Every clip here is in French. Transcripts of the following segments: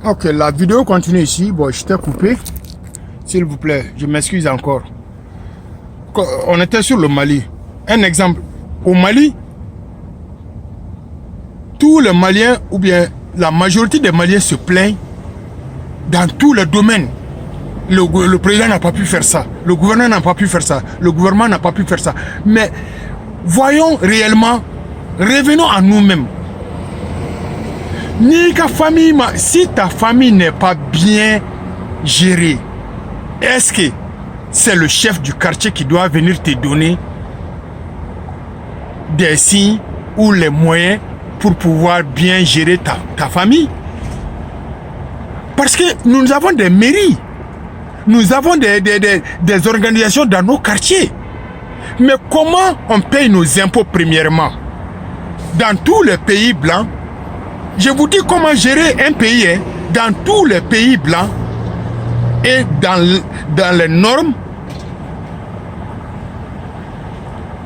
Ok, la vidéo continue ici. Bon, je t'ai coupé. S'il vous plaît, je m'excuse encore. On était sur le Mali. Un exemple. Au Mali, tous les Maliens, ou bien la majorité des Maliens se plaignent dans tous les domaines. Le président n'a pas pu faire ça. Le gouverneur n'a pas pu faire ça. Le gouvernement n'a pas pu faire ça. Mais voyons réellement, revenons à nous-mêmes. Si ta famille n'est pas bien gérée, est-ce que c'est le chef du quartier qui doit venir te donner des signes ou les moyens pour pouvoir bien gérer ta famille? Parce que nous avons des mairies, nous avons des organisations dans nos quartiers. Mais comment on paye nos impôts premièrement? Dans tous les pays blancs, je vous dis comment gérer un pays, hein. Dans tous les pays blancs et dans les normes,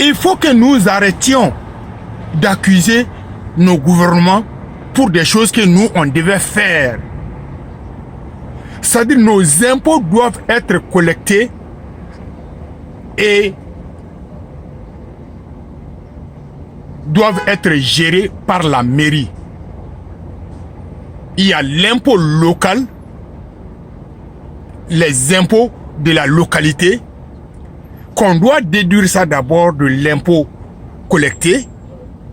il faut que nous arrêtions d'accuser nos gouvernements pour des choses que nous, on devait faire. C'est-à-dire nos impôts doivent être collectés et doivent être gérés par la mairie. Il y a l'impôt local, les impôts de la localité, qu'on doit déduire ça d'abord de l'impôt collecté.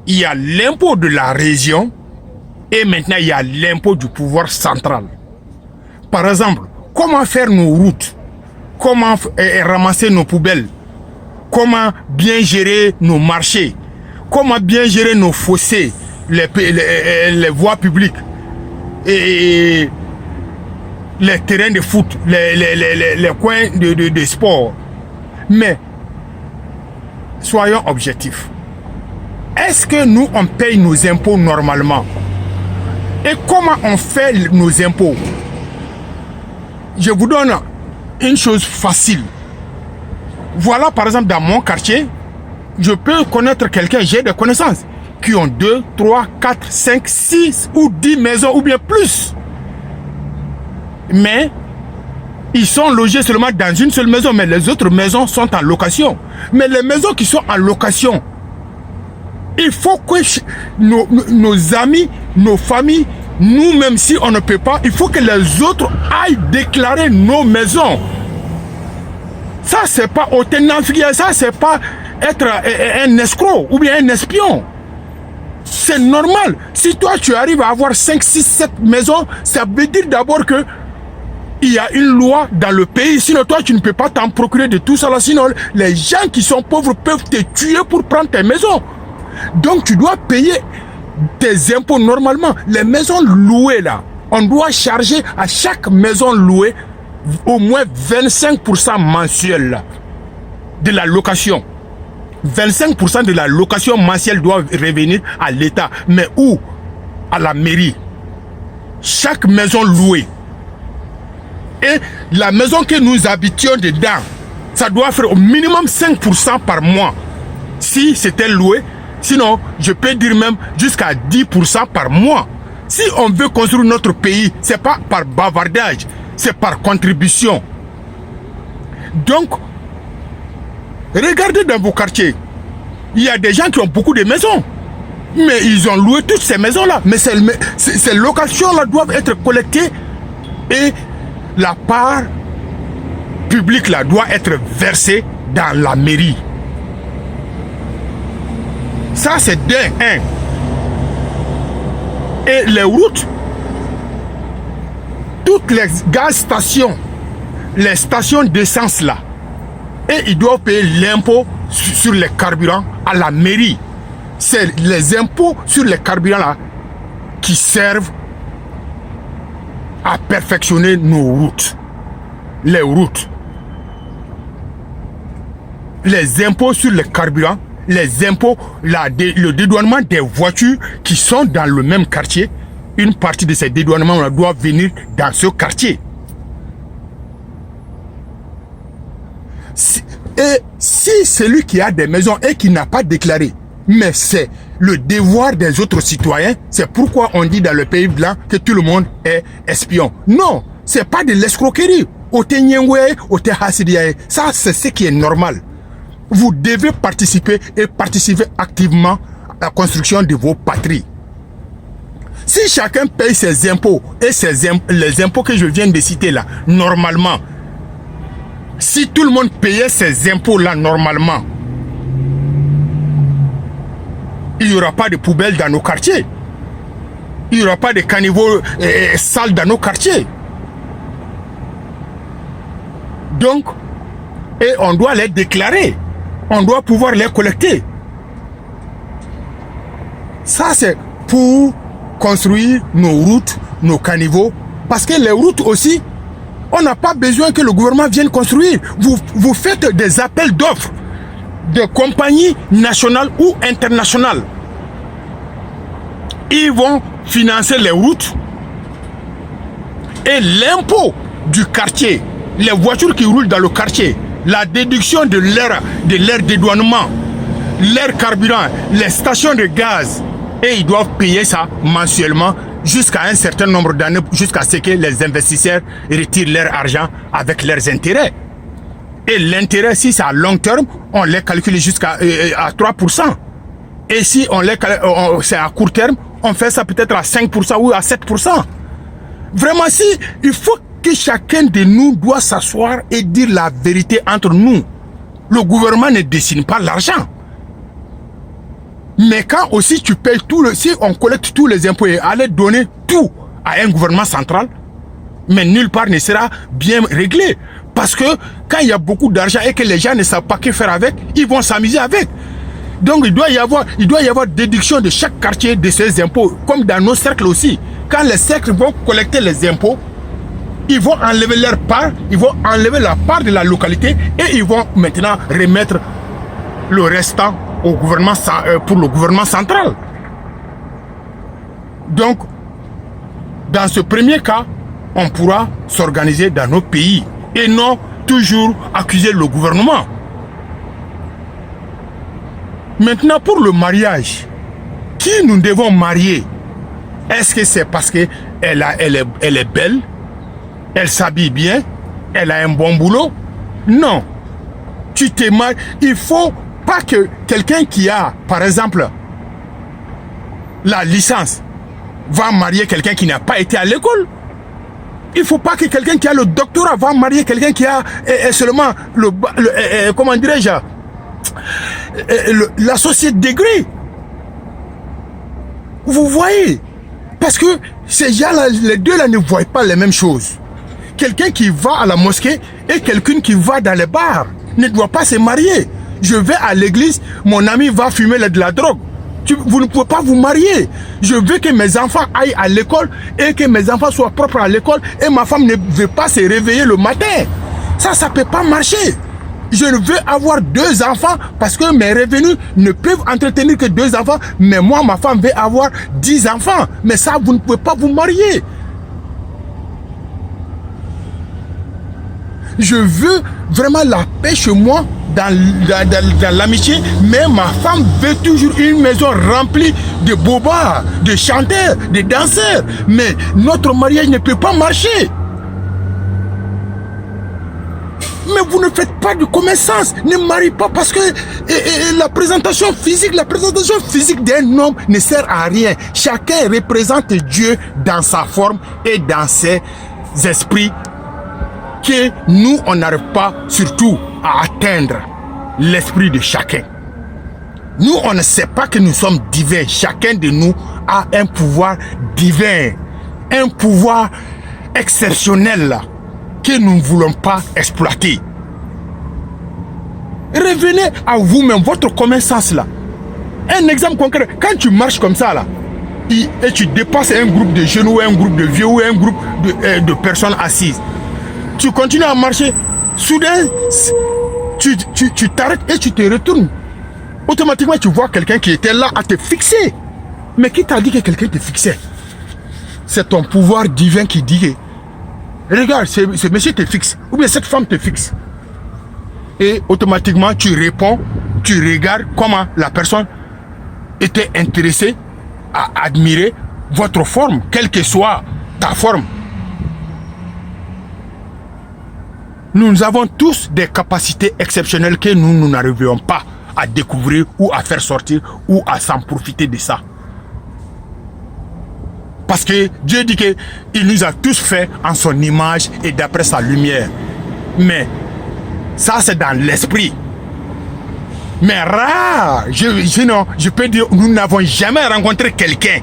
Il y a l'impôt de la région et maintenant il y a l'impôt du pouvoir central. Par exemple, comment faire nos routes, comment ramasser nos poubelles, comment bien gérer nos marchés, comment bien gérer nos fossés, les voies publiques et les terrains de foot, les coins de sport. Mais soyons objectifs. Est-ce que nous, on paye nos impôts normalement? Et comment on fait nos impôts? Je vous donne une chose facile. Voilà, par exemple, dans mon quartier, je peux connaître quelqu'un, j'ai des connaissances, qui ont 2, 3, 4, 5, 6 ou 10 maisons ou bien plus. Mais ils sont logés seulement dans une seule maison, mais les autres maisons sont en location. Mais les maisons qui sont en location, il faut que nos amis, nos familles, nous-mêmes, si on ne peut pas, il faut que les autres aillent déclarer nos maisons. Ça, c'est pas authentifier, ça, c'est pas être un escroc ou bien un espion. C'est normal. Si toi, tu arrives à avoir 5, 6, 7 maisons, ça veut dire d'abord que il y a une loi dans le pays. Sinon, toi, tu ne peux pas t'en procurer de tout ça là. Sinon, les gens qui sont pauvres peuvent te tuer pour prendre tes maisons. Donc, tu dois payer tes impôts normalement. Les maisons louées là, on doit charger à chaque maison louée au moins 25% mensuel là, de la location. 25% de la location mensuelle doit revenir à l'État. Mais où? À la mairie. Chaque maison louée. Et la maison que nous habitions dedans, ça doit faire au minimum 5% par mois. Si c'était loué, sinon, je peux dire même jusqu'à 10% par mois. Si on veut construire notre pays, ce n'est pas par bavardage, c'est par contribution. Donc, regardez dans vos quartiers, il y a des gens qui ont beaucoup de maisons, mais ils ont loué toutes ces maisons-là. Mais ces locations-là doivent être collectées et la part publique là doit être versée dans la mairie. Ça, c'est d'un. Et les routes, toutes les gaz stations, les stations d'essence là, et ils doivent payer l'impôt sur les carburants à la mairie. C'est les impôts sur les carburants là qui servent à perfectionner nos routes. Les routes. Les impôts sur les carburants, les impôts, le dédouanement des voitures qui sont dans le même quartier, une partie de ces dédouanements doit venir dans ce quartier. Et si celui qui a des maisons et qui n'a pas déclaré, mais c'est le devoir des autres citoyens. C'est pourquoi on dit dans le pays blanc que tout le monde est espion. Non, c'est pas de l'escroquerie. Ça, c'est ce qui est normal. Vous devez participer et participer activement à la construction de vos patries. Si chacun paye ses impôts et les impôts que je viens de citer là, normalement, si tout le monde payait ces impôts là normalement, il n'y aura pas de poubelles dans nos quartiers. Il n'y aura pas de caniveaux sales dans nos quartiers. Donc, et on doit les déclarer. On doit pouvoir les collecter. Ça, c'est pour construire nos routes, nos caniveaux. Parce que les routes aussi, on n'a pas besoin que le gouvernement vienne construire. Vous faites des appels d'offres de compagnies nationales ou internationales. Ils vont financer les routes et l'impôt du quartier, les voitures qui roulent dans le quartier, la déduction de l'air dédouanement, l'air carburant, les stations de gaz, et ils doivent payer ça mensuellement jusqu'à un certain nombre d'années, jusqu'à ce que les investisseurs retirent leur argent avec leurs intérêts. Et l'intérêt, si c'est à long terme, on les calcule jusqu'à 3%. Et si c'est à court terme, on fait ça peut-être à 5% ou à 7%. Vraiment, si, il faut que chacun de nous doit s'asseoir et dire la vérité entre nous. Le gouvernement ne dessine pas l'argent. Mais quand aussi tu payes si on collecte tous les impôts et aller donner tout à un gouvernement central, mais nulle part ne sera bien réglé. Parce que quand il y a beaucoup d'argent et que les gens ne savent pas que faire avec, ils vont s'amuser avec. Donc il doit y avoir déduction de chaque quartier de ces impôts, comme dans nos cercles aussi. Quand les cercles vont collecter les impôts, ils vont enlever leur part, ils vont enlever la part de la localité et ils vont maintenant remettre le restant au gouvernement, pour le gouvernement central. Donc, dans ce premier cas, on pourra s'organiser dans nos pays et non toujours accuser le gouvernement. Maintenant, pour le mariage, qui nous devons marier? Est-ce que c'est parce qu'elle est belle, elle s'habille bien, elle a un bon boulot? Non. Tu te maries, il faut pas que quelqu'un qui a, par exemple, la licence, va marier quelqu'un qui n'a pas été à l'école. Il ne faut pas que quelqu'un qui a le doctorat va marier quelqu'un qui a seulement comment dirais-je, l'associé de degré. Vous voyez? Parce que ces gens-là, les deux-là ne voient pas les mêmes choses. Quelqu'un qui va à la mosquée et quelqu'un qui va dans les bars ne doit pas se marier. Je vais à l'église, mon ami va fumer de la drogue. Vous ne pouvez pas vous marier. Je veux que mes enfants aillent à l'école et que mes enfants soient propres à l'école et ma femme ne veut pas se réveiller le matin. Ça ne peut pas marcher. Je veux avoir 2 enfants parce que mes revenus ne peuvent entretenir que 2 enfants. Mais moi, ma femme veut avoir 10 enfants. Mais ça, vous ne pouvez pas vous marier. Je veux vraiment la paix chez moi, dans l'amitié, mais ma femme veut toujours une maison remplie de bobards, de chanteurs, de danseurs. Mais notre mariage ne peut pas marcher. Mais vous ne faites pas de commerçance, ne mariez pas parce que la présentation physique d'un homme ne sert à rien. Chacun représente Dieu dans sa forme et dans ses esprits que nous, on n'arrive pas surtout à atteindre l'esprit de chacun. Nous, on ne sait pas que nous sommes divins. Chacun de nous a un pouvoir divin, un pouvoir exceptionnel là, que nous ne voulons pas exploiter. Revenez à vous-même, votre connaissance là. Un exemple concret, quand tu marches comme ça là, et tu dépasses un groupe de jeunes ou un groupe de vieux ou un groupe de personnes assises, tu continues à marcher, soudain, tu t'arrêtes et tu te retournes. Automatiquement, tu vois quelqu'un qui était là à te fixer. Mais qui t'a dit que quelqu'un te fixait? C'est ton pouvoir divin qui dit que, regarde, ce monsieur te fixe, ou bien cette femme te fixe. Et automatiquement, tu réponds, tu regardes comment la personne été intéressé à admirer votre forme, quelle que soit ta forme. Nous avons tous des capacités exceptionnelles que nous n'arrivions pas à découvrir ou à faire sortir ou à s'en profiter de ça. Parce que Dieu dit qu'il nous a tous fait en son image et d'après sa lumière. Mais ça, c'est dans l'esprit. Mais rare, je peux dire, nous n'avons jamais rencontré quelqu'un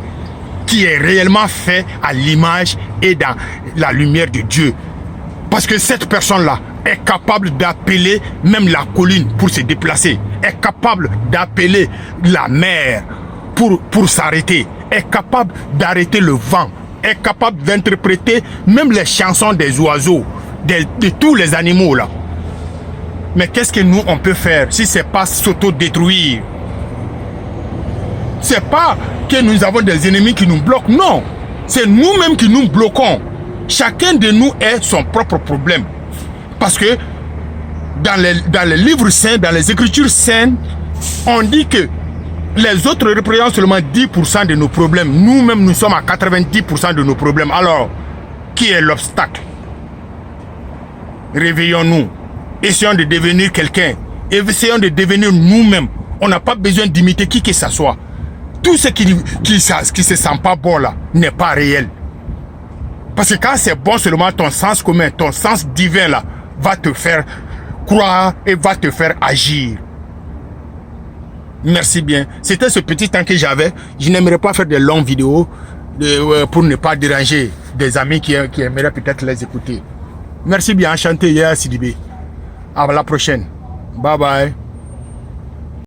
qui est réellement fait à l'image et dans la lumière de Dieu. Parce que cette personne-là est capable d'appeler même la colline pour se déplacer, est capable d'appeler la mer pour s'arrêter, est capable d'arrêter le vent, est capable d'interpréter même les chansons des oiseaux, de tous les animaux là. Mais qu'est-ce que nous on peut faire si c'est pas s'auto-détruire? C'est pas que nous avons des ennemis qui nous bloquent, non. C'est nous-mêmes qui nous bloquons. Chacun de nous est son propre problème. Parce que dans les livres saints, dans les écritures saintes, on dit que les autres représentent seulement 10% de nos problèmes. Nous-mêmes, nous sommes à 90% de nos problèmes. Alors, qui est l'obstacle? Réveillons-nous. Essayons de devenir quelqu'un. Essayons de devenir nous-mêmes. On n'a pas besoin d'imiter qui que ce soit. Tout ce qui se sent pas bon là n'est pas réel. Parce que quand c'est bon seulement, ton sens commun, ton sens divin là, va te faire croire et va te faire agir. Merci bien. C'était ce petit temps que j'avais. Je n'aimerais pas faire de longues vidéos pour ne pas déranger des amis qui aimeraient peut-être les écouter. Merci bien. Enchanté, Yaya Sidibé. À la prochaine. Bye bye.